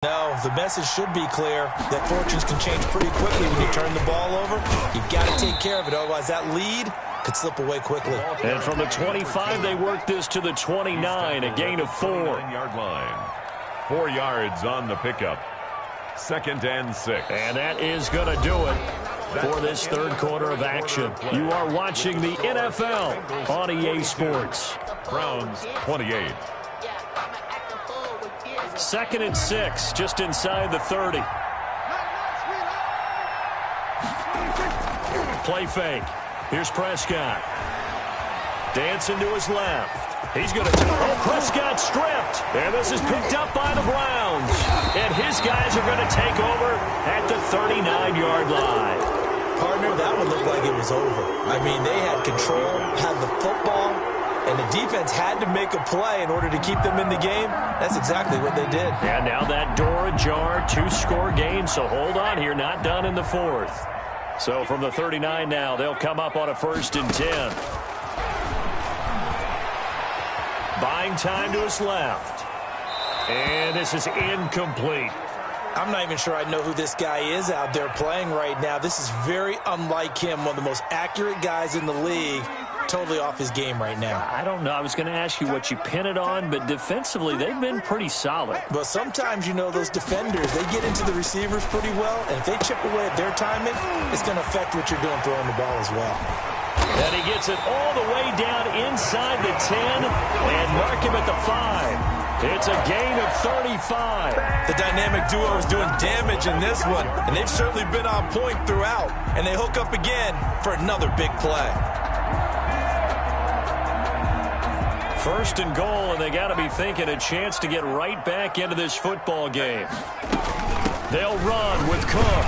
No, the message should be clear that fortunes can change pretty quickly when you turn the ball over. You've got to take care of it, otherwise that lead could slip away quickly. And from the 25, they work this to the 29, a gain of 4. 9-yard line. 4 yards on the pickup. 2nd and 6. And that is going to do it for this third quarter of action. You are watching the NFL on EA Sports. Browns 28. 2nd and 6, just inside the 30. Play fake. Here's Prescott. Dancing to his left. He's going to... Oh, Prescott stripped. And this is picked up by the Browns. And his guys are going to take over at the 39-yard line. Partner, that one looked like it was over. I mean, they had control, had the football, and the defense had to make a play in order to keep them in the game. That's exactly what they did. And now that door ajar, 2-score game, so hold on here, not done in the 4th. So from the 39 now, they'll come up on a 1st and 10. Buying time to his left. And this is incomplete. I'm not even sure I know who this guy is out there playing right now. This is very unlike him, one of the most accurate guys in the league. Totally off his game right now. I don't know. I was going to ask you what you pin it on, but defensively, they've been pretty solid. But sometimes, you know, those defenders, they get into the receivers pretty well, and if they chip away at their timing, it's going to affect what you're doing throwing the ball as well. And he gets it all the way down inside the 10 and mark him at the 5. It's a gain of 35. The dynamic duo is doing damage in this one, and they've certainly been on point throughout, and they hook up again for another big play. 1st and goal, and they got to be thinking a chance to get right back into this football game. They'll run with Cook.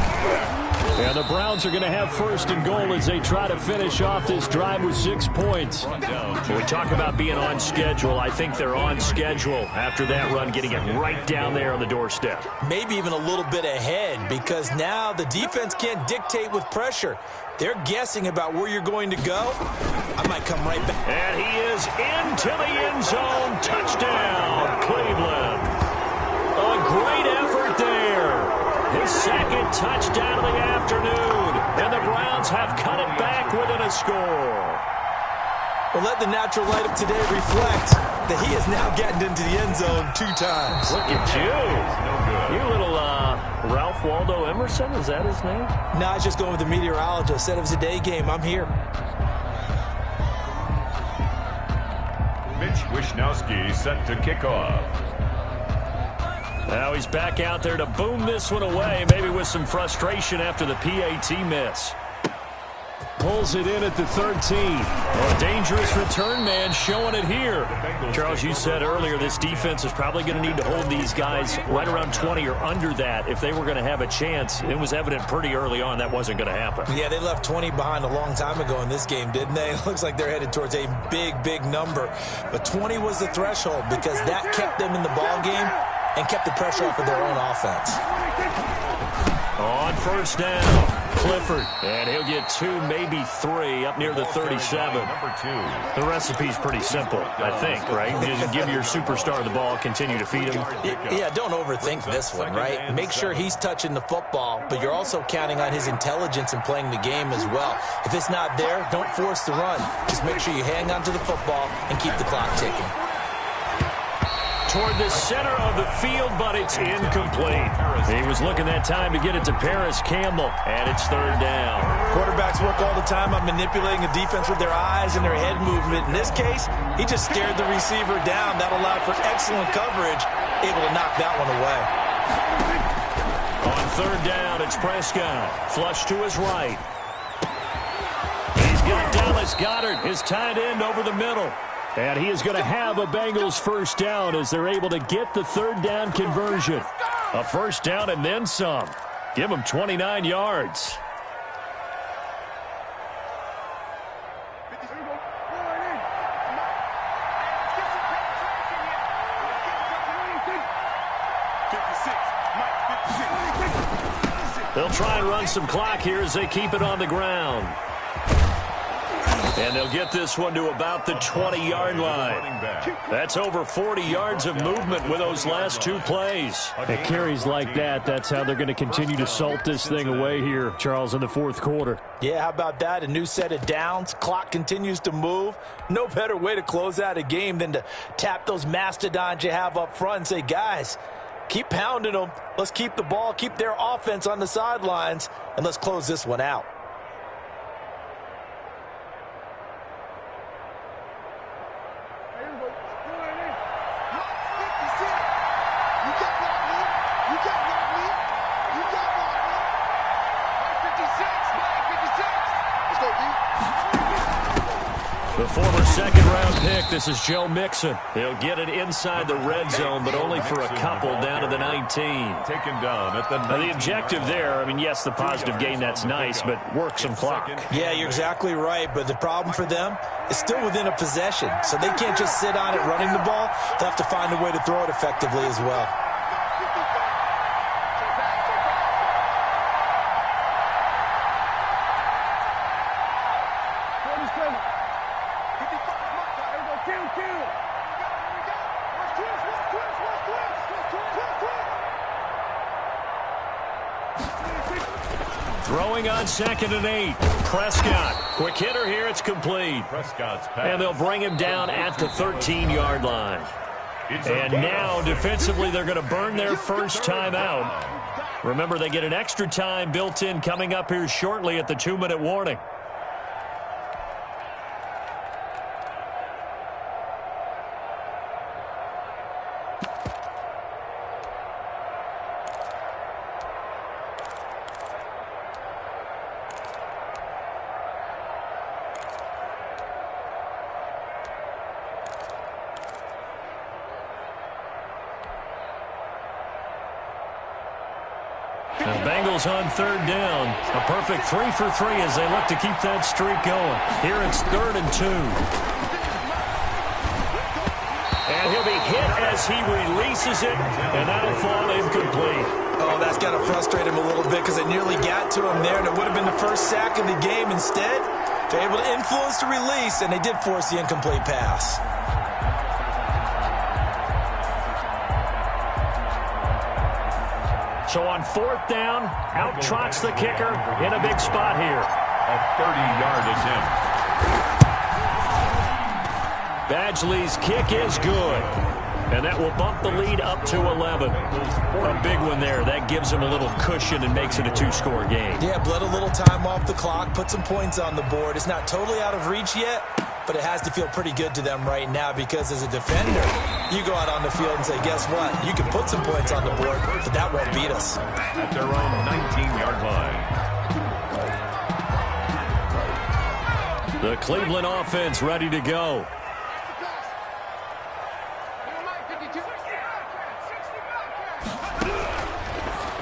And the Browns are going to have 1st and goal as they try to finish off this drive with 6 points. When we talk about being on schedule, I think they're on schedule after that run, getting it right down there on the doorstep. Maybe even a little bit ahead, because now the defense can't dictate with pressure. They're guessing about where you're going to go. I might come right back. And he is into the end zone. Touchdown, Cleveland. A great effort there. His 2nd touchdown of the afternoon. And the Browns have cut it back within a score. Well, let the natural light of today reflect that he has now gotten into the end zone 2 times. Look at you. You little Ralph Waldo Emerson, is that his name? No, I was just going with the meteorologist. Said it was a day game. I'm here. Mitch Wishnowsky set to kick off. Now he's back out there to boom this one away, maybe with some frustration after the PAT miss. Pulls it in at the 13. A dangerous return man showing it here. Charles, you said earlier this defense is probably going to need to hold these guys right around 20 or under that if they were going to have a chance. It was evident pretty early on that wasn't going to happen. Yeah, they left 20 behind a long time ago in this game, didn't they? It looks like they're headed towards a big, big number. But 20 was the threshold because that kept them in the ball game and kept the pressure off of their own offense. On 1st down, Clifford, and he'll get 2, maybe 3 up near the 37. The recipe's pretty simple, I think, right? Just give your superstar the ball, continue to feed him. Yeah, don't overthink this one, right? Make sure he's touching the football, but you're also counting on his intelligence in playing the game as well. If it's not there, don't force the run. Just make sure you hang on to the football and keep the clock ticking. Toward the center of the field, but it's incomplete. He was looking that time to get it to Paris Campbell, and it's 3rd down. Quarterbacks work all the time on manipulating the defense with their eyes and their head movement. In this case, he just stared the receiver down. That allowed for excellent coverage, able to knock that one away. On 3rd down, it's Prescott. Flush to his right. He's got Dallas Goedert, his tight end, over the middle. And he is going to have a Bengals 1st down as they're able to get the 3rd down conversion. A 1st down and then some. Give them 29 yards. They'll try and run some clock here as they keep it on the ground. And they'll get this one to about the 20-yard line. That's over 40 yards of movement with those last two plays. At carries like that, that's how they're going to continue to salt this thing away here, Charles, in the fourth quarter. Yeah, how about that? A new set of downs. Clock continues to move. No better way to close out a game than to tap those mastodons you have up front and say, guys, keep pounding them. Let's keep the ball, keep their offense on the sidelines, and let's close this one out. The former second-round pick, this is Joe Mixon. He'll get it inside the red zone, but only for a couple down to the 19. Taken down at the 19. Now, the objective there, I mean, yes, the positive gain, that's nice, but work some clock. Yeah, you're exactly right, but the problem for them is still within a possession, so they can't just sit on it running the ball. They'll have to find a way to throw it effectively as well. Throwing on 2nd and 8. Prescott. Quick hitter here. It's complete. Prescott's pass. And they'll bring him down at the 13-yard line. And now, defensively, they're going to burn their first time out. Remember, they get an extra time built in coming up here shortly at the 2-minute warning. The Bengals on 3rd down. A perfect 3 for 3 as they look to keep that streak going. Here it's 3rd and 2. And he'll be hit as he releases it, and that'll fall incomplete. Oh, that's got to frustrate him a little bit because it nearly got to him there, and it would have been the first sack of the game. Instead, they're able to influence the release, and they did force the incomplete pass. So on 4th down, out trots the kicker in a big spot here. A 30-yard attempt. Badgley's kick is good. And that will bump the lead up to 11. A big one there. That gives them a little cushion and makes it a 2-score game. Yeah, bled a little time off the clock, put some points on the board. It's not totally out of reach yet, but it has to feel pretty good to them right now because as a defender, you go out on the field and say, guess what? You can put some points on the board, but that won't beat us. At their own 19-yard line. The Cleveland offense ready to go.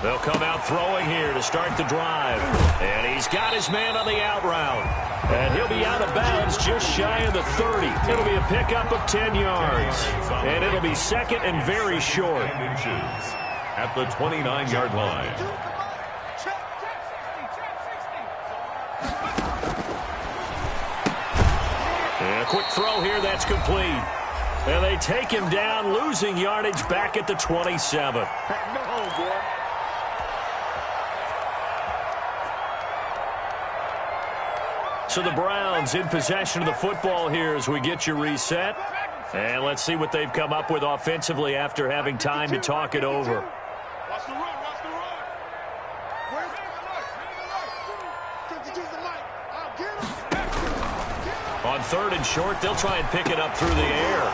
They'll come out throwing here to start the drive. And he's got his man on the out route. And he'll be out of bounds just shy of the 30. It'll be a pickup of 10 yards. And it'll be 2nd and very short. At the 29-yard line. And a quick throw here, that's complete. And they take him down, losing yardage back at the 27. So the Browns in possession of the football here as we get you reset. And let's see what they've come up with offensively after having time to talk it over. Watch the run, watch the run. Where's the On 3rd and short, they'll try and pick it up through the air.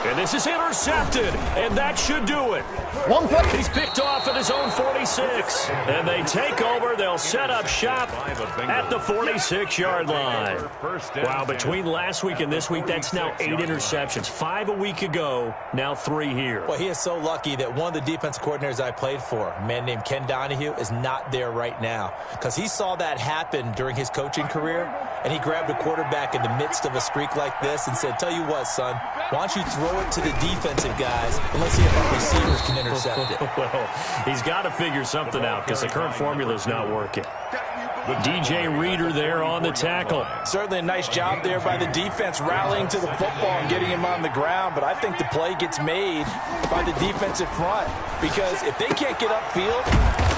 And this is intercepted, and that should do it. One play. He's picked off at his own 46. And they take over. They'll set up shop at the 46-yard line. Wow, between last week and this week, that's now 8 interceptions. 5 a week ago, now 3 here. Well, he is so lucky that one of the defense coordinators I played for, a man named Ken Donahue, is not there right now. Because he saw that happen during his coaching career, and he grabbed a quarterback in the midst of a streak like this and said, tell you what, son, why don't you throw it to the defensive guys and let's see if our receivers can intercept it. Well, he's got to figure something out because the current formula is not working. DJ Reader there on the tackle. Certainly a nice job there by the defense rallying to the football and getting him on the ground, but I think the play gets made by the defensive front because if they can't get upfield,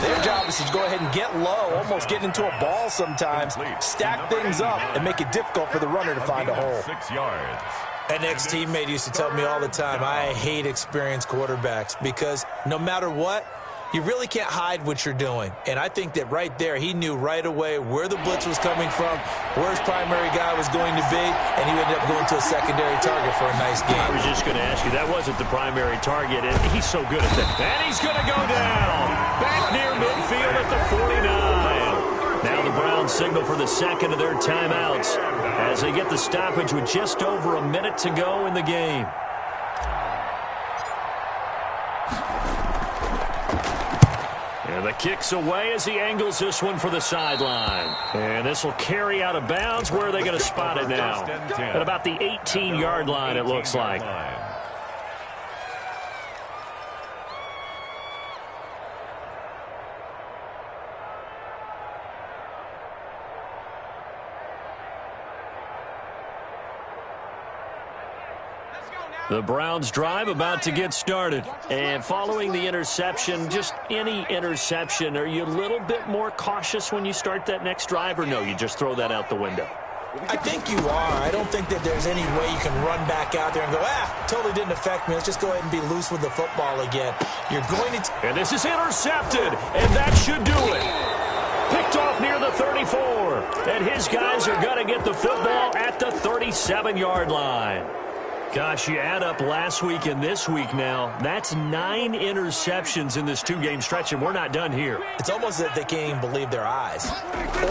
their job is to go ahead and get low, almost get into a ball sometimes, stack things up, and make it difficult for the runner to find a hole. 6 yards. An ex-teammate used to tell me all the time, I hate experienced quarterbacks because no matter what, you really can't hide what you're doing. And I think that right there, he knew right away where the blitz was coming from, where his primary guy was going to be, and he ended up going to a secondary target for a nice game. I was just going to ask you, that wasn't the primary target, and he's so good at that. And he's going to go down. Back near midfield at the 49. Now the Browns signal for the second of their timeouts as they get the stoppage with just over a minute to go in the game. And the kick's away as he angles this one for the sideline. And this will carry out of bounds. Where are they going to spot it now? At about the 18-yard line, it looks like. The Browns drive about to get started. And following the interception, just any interception, are you a little bit more cautious when you start that next drive, or no, you just throw that out the window? I think you are. I don't think that there's any way you can run back out there and go, totally didn't affect me. Let's just go ahead and be loose with the football again. You're going to... And this is intercepted, and that should do it. Picked off near the 34. And his guys are going to get the football at the 37-yard line. Gosh, you add up last week and this week now, that's 9 interceptions in this 2-game stretch, and we're not done here. It's almost as if they can't even believe their eyes.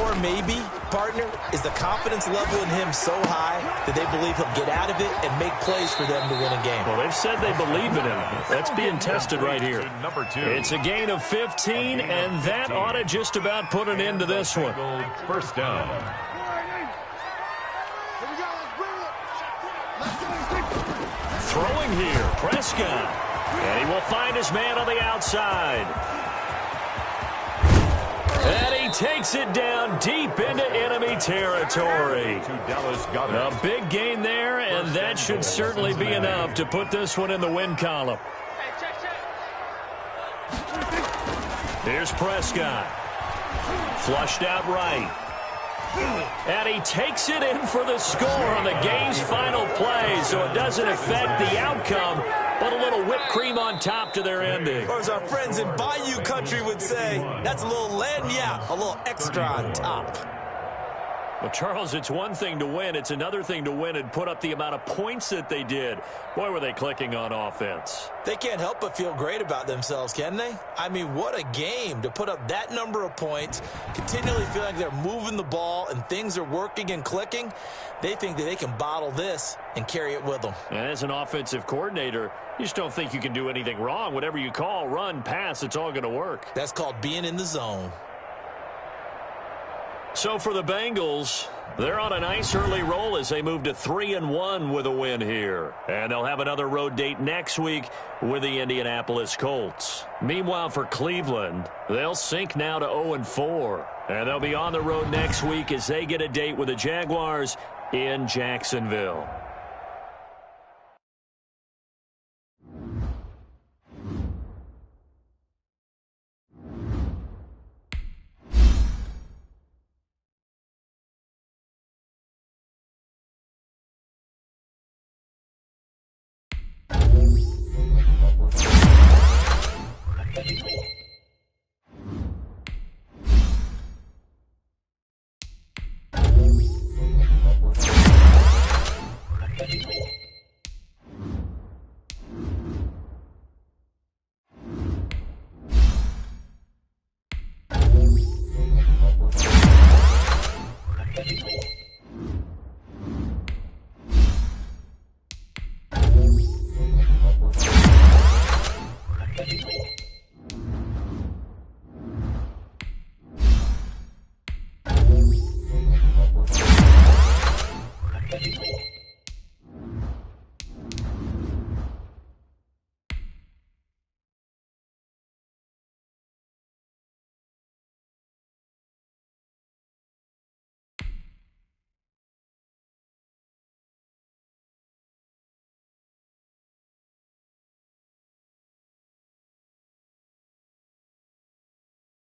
Or maybe, partner, is the confidence level in him so high that they believe he'll get out of it and make plays for them to win a game. Well, they've said they believe in him. That's being tested right here. It's a gain of 15, and that ought to just about put an end to this one. First down. Throwing here, Prescott. And he will find his man on the outside. And he takes it down deep into enemy territory. A big gain there, and that should certainly be enough to put this one in the win column. Here's Prescott. Flushed out right. And he takes it in for the score on the game's final play, so it doesn't affect the outcome, but a little whipped cream on top to their ending. Or as our friends in Bayou Country would say, that's a little lagniappe, a little extra on top. Well, Charles, it's one thing to win. It's another thing to win and put up the amount of points that they did. Boy, were they clicking on offense. They can't help but feel great about themselves, can they? I mean, what a game to put up that number of points, continually feeling like they're moving the ball and things are working and clicking. They think that they can bottle this and carry it with them. And as an offensive coordinator, you just don't think you can do anything wrong. Whatever you call, run, pass, it's all going to work. That's called being in the zone. So for the Bengals, they're on a nice early roll as they move to 3-1 with a win here. And they'll have another road date next week with the Indianapolis Colts. Meanwhile, for Cleveland, they'll sink now to 0-4. And they'll be on the road next week as they get a date with the Jaguars in Jacksonville.